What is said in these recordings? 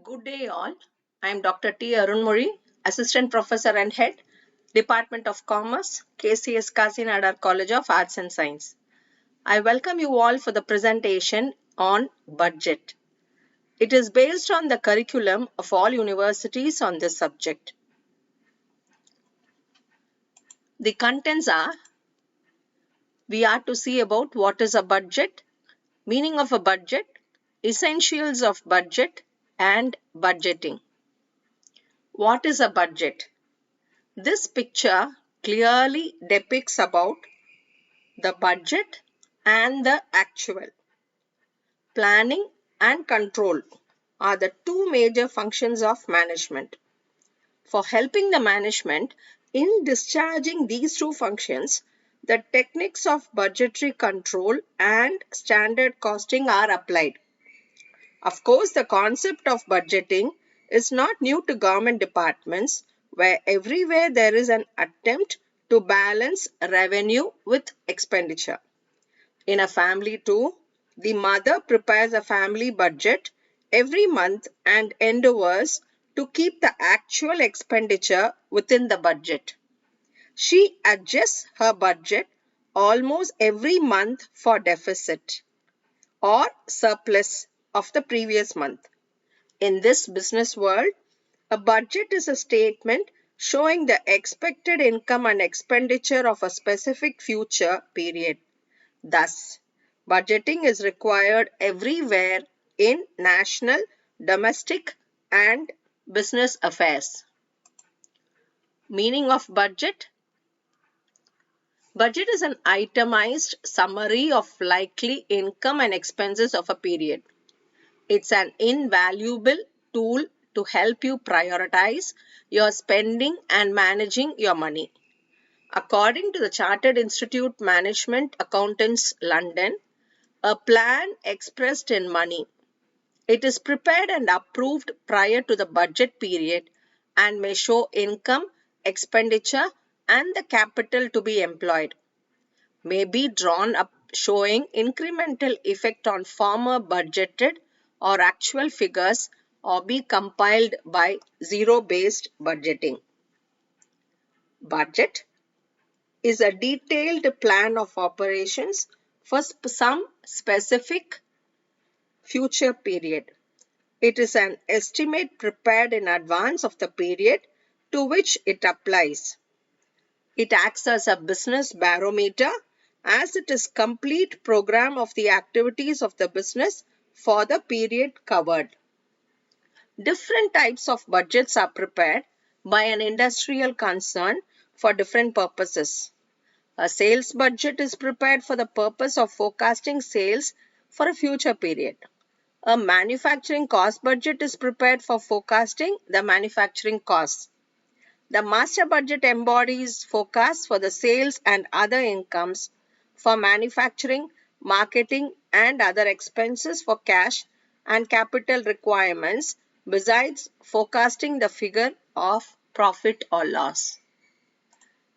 Good day, all. I am Dr. T. Arunmuri, Assistant Professor and Head, Department of Commerce, KCS Kasinadar College of Arts and Science. I welcome you all for the presentation on budget. It is based on the curriculum of all universities on this subject. The contents are: we are to see about what is a budget, meaning of a budget, essentials of budget, and budgeting. What is a budget? This picture clearly depicts about the budget and the actual. Planning and control are the two major functions of management. For helping the management in discharging these two functions, the techniques of budgetary control and standard costing are applied. Of course, the concept of budgeting is not new to government departments, where everywhere there is an attempt to balance revenue with expenditure. In a family too, the mother prepares a family budget every month and endeavors to keep the actual expenditure within the budget. She adjusts her budget almost every month for deficit or surplus of the previous month. In this business world, a budget is a statement showing the expected income and expenditure of a specific future period. Thus, budgeting is required everywhere in national, domestic, and business affairs. Meaning of budget: budget is an itemized summary of likely income and expenses of a period. It's an invaluable tool to help you prioritize your spending and managing your money. According to the Chartered Institute Management Accountants, London, a plan expressed in money. It is prepared and approved prior to the budget period and may show income, expenditure, and the capital to be employed. May be drawn up showing incremental effect on former budgeted or actual figures, or be compiled by zero-based budgeting. Budget is a detailed plan of operations for some specific future period. It is an estimate prepared in advance of the period to which it applies. It acts as a business barometer, as it is complete program of the activities of the business for the period covered. Different types of budgets are prepared by an industrial concern for different purposes. A sales budget is prepared for the purpose of forecasting sales for a future period. A manufacturing cost budget is prepared for forecasting the manufacturing costs. The master budget embodies forecasts for the sales and other incomes for manufacturing, marketing, and other expenses for cash and capital requirements, besides forecasting the figure of profit or loss.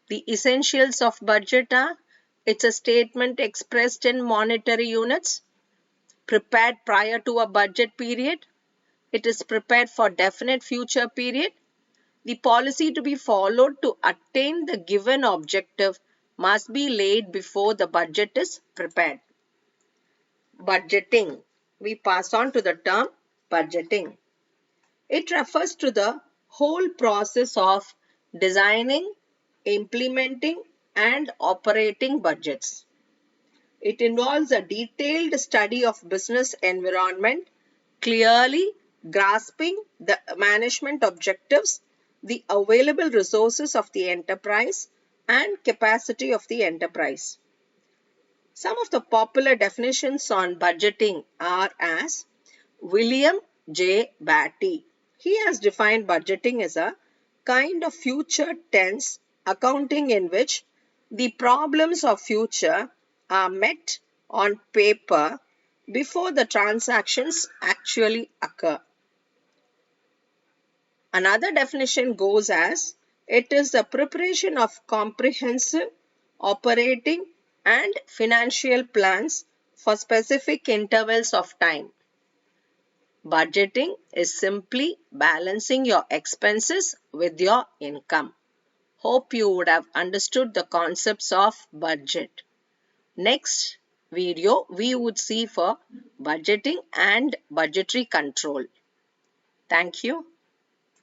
The essentials of budget are: it's a statement expressed in monetary units, prepared prior to a budget period, it is prepared for definite future period, the policy to be followed to attain the given objective must be laid before the budget is prepared. Budgeting. We pass on to the term budgeting. It refers to the whole process of designing, implementing, and operating budgets. It involves a detailed study of business environment, clearly grasping the management objectives, the available resources of the enterprise, and capacity of the enterprise. Some of the popular definitions on budgeting are as William J. Batty. He has defined budgeting as a kind of future tense accounting in which the problems of future are met on paper before the transactions actually occur. Another definition goes as it is the preparation of comprehensive operating and financial plans for specific intervals of time. Budgeting is simply balancing your expenses with your income. Hope you would have understood the concepts of budget. Next video we would see for budgeting and budgetary control. Thank you.